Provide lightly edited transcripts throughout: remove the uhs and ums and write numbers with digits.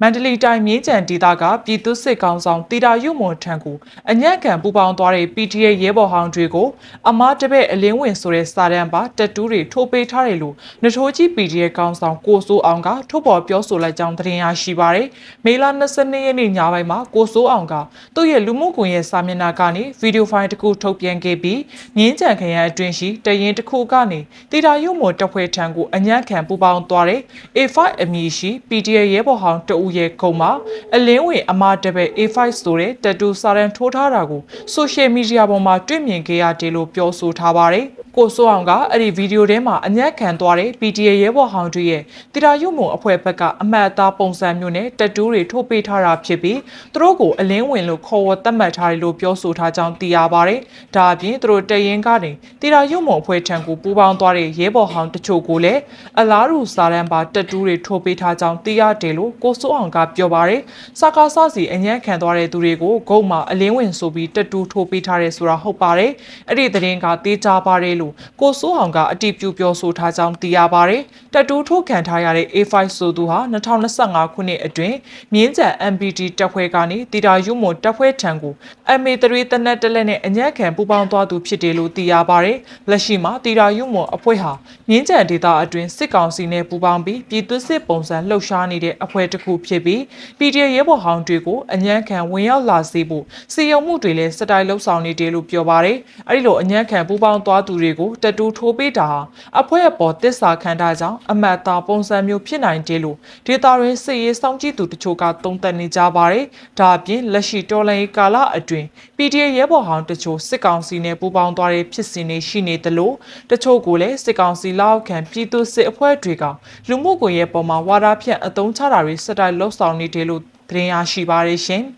မန္တလေးတိုင်းမြင်းကြံဒေသကပြည်သူ့စစ်ကောင်ဆောင်တီတာရုံမွန်ထံကိုအညံ့ခံပူပေါင်းသွားတဲ့ PTA ရဲဘော်ဟောင်းတွေကိုအမားတပည့်အလင်းဝင်ဆိုတဲ့စာတမ်းပါတက်တူးတွေထိုးပေးထားတယ်လို့နထိုးကြီး PTA ကောင်ဆောင်ကိုစိုးအောင်ကထုတ်ပေါ်ပြောဆိုလိုက်ကြောင်းသတင်းရရှိပါရယ်မေလ22ရက်နေ့ညပိုင်းမှာကိုစိုးအောင်ကသူ့ရဲ့လူမှုကွန်ရက်စာမျက်နှာကနေဗီဒီယိုဖိုင်တစ်ခုထုတ်ပြန်ခဲ့ပြီးမြင်းကြံခရိုင်အတွင်းရှိတရင်တစ်ခုကနေတီတာရုံမွန်တပ်ဖွဲ့ထံကိုအညံ့ခံပူပေါင်းသွားတဲ့ A5 အမည်ရှိ PTA ရဲဘော်ဟောင်းတဦးရဲ့ခုံမှာအလင်းဝင်အမားတပည့် A5 ဆိုတဲ့တတူစာရန်ထိုးထားတာကိုဆိုရှယ်မီဒီယာပေါ်မှာတွေ့မြင်ခဲ့ရတယ်လို့ပြောဆိုထားပါတယ်ကိုစိုးအောင်ကအဲ့ဒီဗီဒီယိုထဲမှာအညံ့ခံသွားတဲ့ PTA ရဲဘော်ဟောင်းတွေရဲ့တီတာရုံမုံအဖွဲ့ဘက်ကအမှတ်အသားပုံစံမျိုးနဲ့တက်တူးတွေထုတ်ပေးထားတာဖြစ်ပြီးသူတို့ကိုအလင်းဝင်လို့ခေါ်ဝေါ်သတ်မှတ်ထားတယ်လို့ပြောဆိုထားကြောင်းသိရပါတယ်။ဒါအပြင်သူတို့တရင်ကနေတီတာရုံမုံအဖွဲ့ထံကိုပူးပေါင်းသွားတဲ့ရဲဘော်ဟောင်းတချို့ကိုလည်းအလားတူစာရန်ပါတက်တူးတွေထုတ်ပေးထားကြောင်းသိရတယ်လို့ကိုစိုးအောင်ကပြောပါတယ်။စကားစစီအညံ့ခံသွားတဲ့သူတွေကိုဂုတ်မှာအလင်းဝင်ဆိုပြီးတက်တူးထုတ်ပေးထားတယ်ဆိုတာဟုတ်ပါတယ်။အဲ့ဒီသတင်းကတေးကြပါတယ်လို့ကိုစိုးအောင်ကအတိပြုပြောဆိုထားကြောင်းသိရပါတယ်။တက်တူးထုတ်ခံထားရတဲ့ A5 ဆိုသူဟာ2025ခုနှစ်အတွင်းမြင်းကြံ MPT တပ်ဖွဲ့ကနေတီတာရုံမွန်တပ်ဖွဲ့ထံကို MA3 တနက်တလက်နဲ့အညံ့ခံပူးပေါင်းသွားသူဖြစ်တယ်လို့သိရပါတယ်။လက်ရှိမှာတီတာရုံမွန်အဖွဲ့ဟာမြင်းကြံဒေသအတွင်းစစ်ကောင်စီနဲ့ပူးပေါင်းပြီးပြည်သူ့စစ်ပုံစံလှုပ်ရှားနေတဲ့အဖွဲ့တစ်ခုဖြစ်ပြီး PTA ရဲဘော်ဟောင်းတွေကိုအညံ့ခံဝင်ရောက်လာစေဖို့စီယုံမှုတွေလည်းစတိုင်လှုပ်ဆောင်နေတယ်လို့ပြောပါတယ်။အဲဒီလိုအညံ့ခံပူးပေါင်းသွားသူတွေကိုတတူးထိုးပေးတာဟာအဖွဲ့အပေါ်တစ္ဆာခံတာကြောင့်အမတ်သားပုံစံမျိုးဖြစ်နိုင်တယ်လို့ဒေတာရင်းစစ်ရေးစောင့်ကြည့်သူတချို့ကသုံးသပ်နေကြပါတယ်။ဒါအပြင်လက်ရှိတော်လှန်ရေးကာလအတွင်း PTA ရဲဘော်ဟောင်းတချို့စစ်ကောင်စီနဲ့ပူးပေါင်းသွားတဲ့ဖြစ်စဉ်တွေရှိနေသလိုတချို့ကိုလည်းစစ်ကောင်စီလက်အောက်ခံပြည်သူစစ်အဖွဲ့တွေကလူမှုကွန်ရက်ပေါ်မှာဝါဒဖြန့်အသုံးချတာတွေစတိုင်လှုပ်ဆောင်နေတယ်လို့သတင်းရရှိပါရရှင်။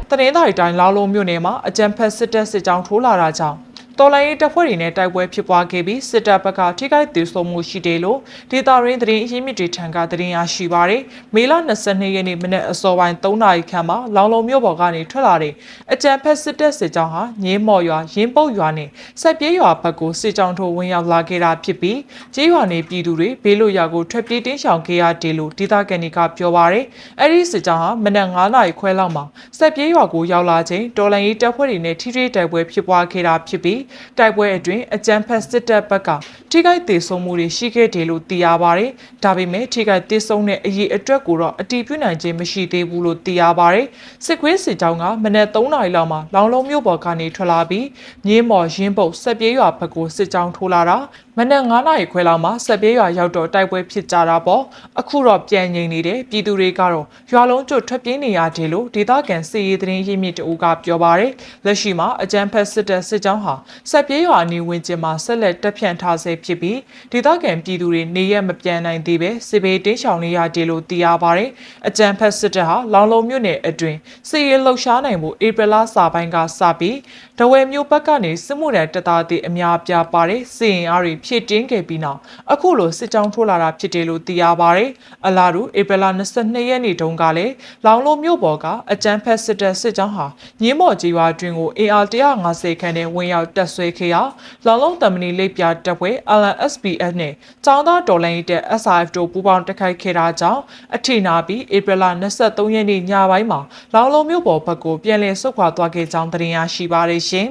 တနင်္သာရီတိုင်းလောင်းလုံးမြို့နယ်မှာအကြမ်းဖက်စစ်တပ်စစ်ကြောင်းထိုးလာတာကြောင့်တော်လိုင်းရေးတပ်ဖွဲ့တွေနဲ့တိုက်ပွဲဖြစ်ပွားခဲ့ပြီးစစ်တပ်ဘက်ကထိခိုက်ဒေဆုံးမှုရှိတယ်လို့ဒေတာရင်းသတင်းအရင်းမြစ်တွေထံကသတင်းရရှိပါရယ်မေလ22ရက်နေ့မနက်အစောပိုင်း3နာရီခန့်မှာလောင်လုံးမြို့ပေါ်ကနေထွက်လာတဲ့အကြမ်းဖက်စစ်တပ်စစ်ကြောင်းဟာငင်းမော်ရွာရင်းပုတ်ရွာနဲ့ဆက်ပြေးရွာဘက်ကိုစစ်ကြောင်းထိုးဝင်ရောက်လာခဲ့တာဖြစ်ပြီးကျေးရွာနေပြည်သူတွေဘေးလွတ်ရာကိုထွက်ပြေးတင်းရှောင်ခဲ့ရတယ်လို့ဒေတာကန်ကပြောပါရယ်အဲ့ဒီစစ်ကြောင်းဟာမနက်9နာရီခွဲလောက်မှာဆက်ပြေးရွာကိုရောက်လာချိန်တော်လိုင်းရေးတပ်ဖွဲ့တွေနဲ့ထိထိတိုက်ပွဲဖြစ်ပွားခဲ့တာဖြစ်ပြီးတိုက်ပွဲအတွင်းအကြမ်းဖက်စစ်တပ်ဘက်ကထိခိုက်ဒေဆုံးမှုတွေရှိခဲ့တယ်လို့သိရပါတယ်။ဒါပေမဲ့ထိခိုက်ဒေဆုံးတဲ့အရေးအတွက်ကိုတော့အတည်ပြုနိုင်ခြင်းမရှိသေးဘူးလို့သိရပါတယ်။စစ်ခွေးစစ်ကြောင်းကမနက်3နာရီလောက်မှာလောင်လုံးမြို့ပေါ်ကနေထွက်လာပြီးမြင်းမော်ရင်းပုတ်ဆက်ပြေးရွာဘက်ကိုစစ်ကြောင်းထိုးလာတာမနက်9နာရီခွဲလောက်မှာဆက်ပြေးရွာရောက်တော့တိုက်ပွဲဖြစ်ကြတာပေါ့အခုတော့ပြန်ငြိမ်နေတဲ့ပြည်သူတွေကတော့ရွာလုံးကျွတ်ထွက်ပြေးနေရတယ်လို့ဒေသခံစစ်ရေးသတင်းရင်းမြစ်တအူးကပြောပါတယ်လက်ရှိမှာအကြမ်းဖက်စစ်တပ်စစ်ကြောင်းဟာဆက်ပြေးရွာအနီးဝန်းကျင်မှာဆက်လက်တပ်ဖြန့်ထားဆဲဖြစ်ပြီးဒေသခံပြည်သူတွေနေရမပြန်နိုင်သေးပဲစစ်ဘေးတင်းရှောင်နေရတယ်လို့သိရပါတယ်အကြမ်းဖက်စစ်တပ်ဟာလောင်လုံးမြို့နယ်အတွင်းစစ်ရေးလှုပ်ရှားနိုင်မှုဧပြီလစာပိုင်းကစပြီးတဝဲမြို့ဘက်ကနေစစ်မှုထမ်းတပ်သားတွေအများပြားပါတဲ့စစ်ရင်အားတွေဖြည့်တင်းခဲ့ပြီးနောက်အခုလိုစစ်ကြောင်းထိုးလာတာဖြစ်တယ်လို့သိရပါတယ်အလားတူဧပြီလ22ရက်နေ့တုန်းကလည်းလောင်လုံးမြို့ပေါ်ကအကြမ်းဖက်စစ်တပ်စစ်ကြောင်းဟာညင်းမော်ကြီးရွာတွင်ကို AR 150ခန်းနဲ့ဝင်ရောက်တပ်ဆွဲခဲ့ရာလောင်လုံးတမနီလိပ်ပြတပ်ဖွဲ့ LNSPF နဲ့ចောင်းသားတော်လိုင်းတပ် SIF တို့ပူးပေါင်းတိုက်ခိုက်ခဲ့တာကြောင့်အထိနာပြီးဧပြီလ23ရက်နေ့ညပိုင်းမှာလောင်လုံးမြို့ပေါ်ဘက်ကိုပြန်လည်ဆုတ်ခွာသွားခဲ့ကြောင်းသတင်းရရှိပါရရှင်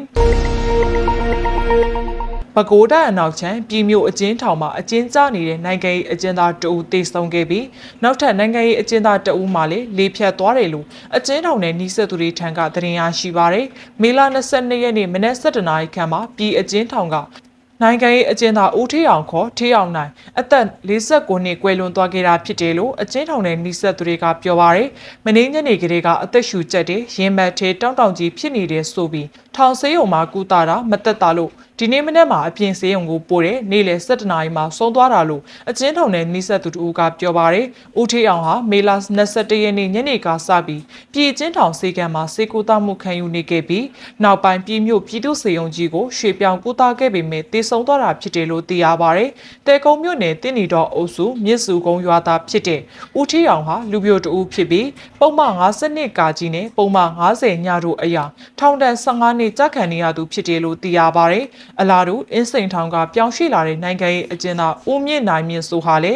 ပဲခူးတိုင်းအနောက်ချမ်းပြည်မြို့အကျဉ်းထောင်မှာအကျဉ်းကျနေတဲ့နိုင်ငံရေးအကျဉ်းသားတအူးတေဆုံးခဲ့ပြီးနောက်ထပ်နိုင်ငံရေးအကျဉ်းသားတအူးမှလည်းလေဖြတ်သွားတယ်လို့အကျဉ်းထောင်နဲ့နှိစက်သူတွေထံကသတင်းရရှိပါရယ်မေလ22ရက်နေ့မနက်7:00နာရီခန့်မှာပြည်အကျဉ်းထောင်ကနိုင်ငံရေးအကျဉ်းသားဦးထေးအောင်ခေါ်ထေးအောင်နိုင်အသက်49နှစ်ကွယ်လွန်သွားခဲ့တာဖြစ်တယ်လို့အကျဉ်းထောင်နဲ့နှိစက်သူတွေကပြောပါရယ်မင်းညနေကလေးကအသက်ရှူကျက်တဲ့ရင်မတ်ထေးတောင်းတောင်ကြီးဖြစ်နေတဲ့ဆိုပြီးထောင်ဆေးရုံမှာကူတာတာမတက်တာလို့ဒီနေ့မနေ့မှာအပြင်ဆေးရုံကိုပို့တဲ့နေ့လယ်7:00နာရီမှာဆုံးသွားတာလို့အကျဉ်းထောင်နဲ့နှိစက်သူတို့ကပြောပါရယ်ဦးထေးအောင်ဟာမေလ21ရက်နေ့ညနေကစပြီးပြည်ကျဉ်းထောင်ဆေးကမ်းမှာဆေးကုသမှုခံယူနေခဲ့ပြီးနောက်ပိုင်းပြည်မြို့ပြည်သူ့ဆေးရုံကြီးကိုရွှေ့ပြောင်းကုသခဲ့ပေမဲ့တေဆုံးသွားတာဖြစ်တယ်လို့သိရပါရယ်တဲကုန်းမြို့နယ်တင်းနီတော်အုပ်စုမြစ်စုကုန်းရွာသားဖြစ်တဲ့ဦးထေးအောင်ဟာလူပြိုတူဖြစ်ပြီးပုံမှန်52ကာကြီးနဲ့ပုံမှန်90ညတို့အရာထောင်ဒဏ်15နှစ်ကြာခံနေရသူဖြစ်တယ်လို့သိရပါရယ် အလားတူအင်းစိန်ထောင်ကပြောင်းရွှေ့လာတဲ့နိုင်ငံရေးအကျဉ်းသားဦးမြင့်နိုင်မြင့်ဆိုဟာလေ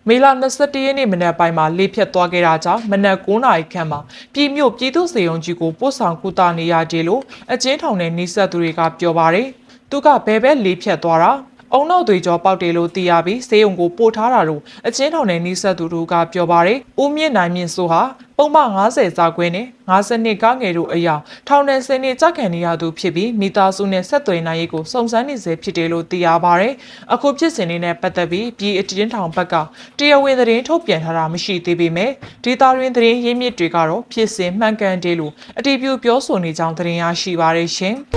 မေလ21ရက်နေ့မနက်ပိုင်းမှာလေဖြတ်သွားခဲ့တာကြောင့်မနက်9နာရီခန့်မှာပြည်မြို့ပြည်သူ့စေယုံကြီးကိုပို့ဆောင်ကုသနေရတယ်လို့အကျဉ်းထောင်နဲ့နှိစက်သူတွေကပြောပါတယ်။သူကဘယ်လေဖြတ်သွားတာအုံနောက်တွေကြောပေါက်တယ်လို့သိရပြီးစေယုံကိုပို့ထားတာလို့အချင်းထောင်နယ်နီးစပ်သူတို့ကပြောပါတယ်။ဦးမြင့်နိုင်မြင့်ဆိုဟာပုံမှန်90စာခွဲနဲ့52ကားငယ်တို့အရာထောင်နယ်စနေကြခံနေရသူဖြစ်ပြီးမိသားစုနဲ့ဆက်သွယ်နိုင်ရေးကိုစုံစမ်းနေစေဖြစ်တယ်လို့သိရပါတယ်။အခုဖြစ်စဉ်လေးနဲ့ပတ်သက်ပြီးပြည်အတင်းထောင်ဘက်ကတရားဝင်သတင်းထုတ်ပြန်ထားတာမရှိသေးပေမဲ့ဒေတာတွင်သတင်းရင်းမြစ်တွေကတော့ဖြစ်စဉ်မှန်ကန်တယ်လို့အတည်ပြုပြောဆိုနေကြောင်းသတင်းရရှိပါတယ်ရှင်။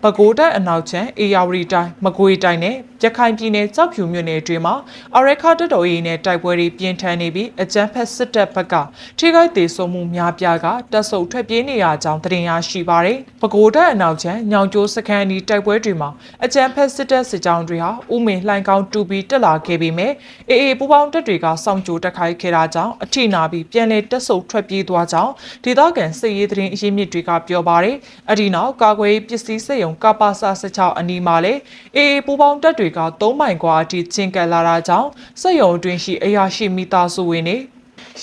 ပဲခူးတိုင်းအနောက်ချမ်းအေယာဝတီတိုင်းမကွေးတိုင်းနဲ့ရခိုင်ပြည်နယ်ကြောက်ဖြူမြို့နယ်အတွင်းမှာအရက်ခါတပ်တော်ရေးနဲ့တိုက်ပွဲတွေပြင်းထန်နေပြီးအကြမ်းဖက်စစ်တပ်ဘက်ကထိခိုက်ဒေဆုံးမှုများပြားကတပ်ဆုပ်ထွက်ပြေးနေရကြောင်းသတင်းရရှိပါရယ်။ပဲခူးတိုင်းအနောက်ချမ်းညောင်ကျိုးစခန်းဒီတိုက်ပွဲတွေမှာအကြမ်းဖက်စစ်တပ်စစ်ကြောင်းတွေဟာဥမင်လှိုင်ကောင်းတူပြီးတက်လာခဲ့ပေမဲ့အေအေပူပေါင်းတပ်တွေကစောင့်ကြိုးတက်ခိုက်ခဲ့တာကြောင့်အထိနာပြီးပြန်လည်တပ်ဆုပ်ထွက်ပြေးသွားကြောင်းဒေသခံစစ်ရေးသတင်းအရင်းမြစ်တွေကပြောပါရယ်။အဒီနောက်ကာကွယ်ပစ္စည်းစက်ရုံကပါစာ16အနီးမှာလေအေအေပူပေါင်းတပ်တွေက3မိုင်ကွာအထိချင်းကပ်လာတာကြောင့်စက်ရုံအတွင်းရှိအရာရှိမိသားစုဝင်တွေ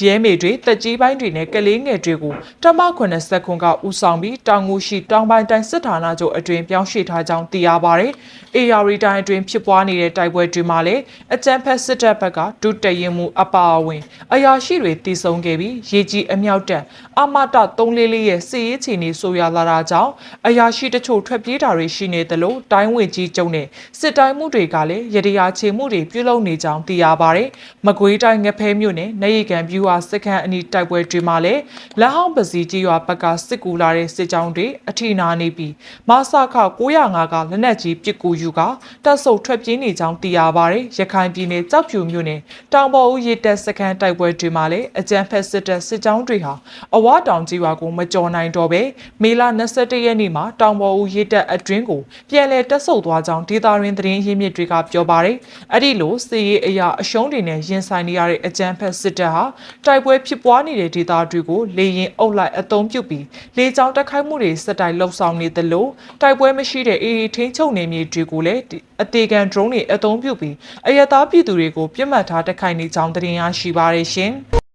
ရဲမေတွေတက်ကြီးပိုင်းတွေနဲ့ကလေးငယ်တွေကိုတမ80ခွန်ကဦးဆောင်ပြီးတောင်ငူရှိတောင်ပိုင်းတိုင်းစစ်ဌာနချုပ်အတွင်ပြောင်းရွှေ့ထားကြောင်းသိရပါတယ်။အေယာရီတိုင်းအတွင်ဖြစ်ပွားနေတဲ့တိုက်ပွဲတွေမှာလည်းအကြမ်းဖက်စစ်တပ်ဘက်ကဒုတရင်မှုအပါအဝင်အရာရှိတွေတည်ဆုံခဲ့ပြီးရေကြီးအမြောက်တပ်အမတ344ရဲ့စစ်ရေးချီနေဆိုရလာတာကြောင့်အရာရှိတချို့ထွက်ပြေးတာတွေရှိနေသလိုတိုင်းဝင်ကြီးကျုံနဲ့စစ်တိုင်းမှုတွေကလည်းရတရားချေမှုတွေပြုလုပ်နေကြောင်းသိရပါတယ်။မကွေးတိုင်းငဖဲမြို့နယ်နေရီကန်ဗျူဟာစစ်ခန်းအနီးတိုက်ပွဲတွေမှာလည်းလက်ဟောင်းပစီကြီးရွာဘက်ကစစ်ကူလာတဲ့စစ်ကြောင်းတွေအထိနာနေပြီးမဆခ905ကလက်နက်ကြီးပစ်ကူယူကတပ်ဆုပ်ထွက်ပြေးနေကြောင်းသိရပါတယ်။ရခိုင်ပြည်နယ်ကြောက်ဖြူမြို့နယ်တောင်ပေါ်ဦးရတပ်စခန်းတိုက်ပွဲတွေမှာလည်းအကြမ်းဖက်စစ်တပ်စစ်ကြောင်းတွေဟာအဝတောင်ကြီးရွာကိုမကျော်နိုင်တော့ပဲမေလ21ရက်နေ့မှာတောင်ပေါ်ဦးရတပ်အတွင်းကိုပြန်လည်တပ်ဆုပ်သွားကြောင်းဒေသရင်းသတင်းရင်းမြစ်တွေကပြောပါတယ်။အဲ့ဒီလိုစစ်ရေးအရာအရှုံးတွေနဲ့ရင်ဆိုင်နေရတဲ့အကြမ်းဖက်စစ်တပ်ဟာတိုက်ပွဲဖြစ်ပွားနေတဲ့ဒေသတွေကိုလေရင်အုပ်လိုက်အုံပြုတ်ပြီးလေကြောင်းတိုက်ခိုက်မှုတွေစက်တိုက်လှုပ်ဆောင်နေသလိုတိုက်ပွဲမရှိတဲ့အေအေထင်းချုပ်နေမြေတွေကိုလည်းအသေးခံ drone တွေအုံပြုတ်ပြီးအရသာပြည်သူတွေကိုပြစ်မှတ်ထားတိုက်ခိုက်နေကြောင်းသတင်းရရှိပါရရှင်။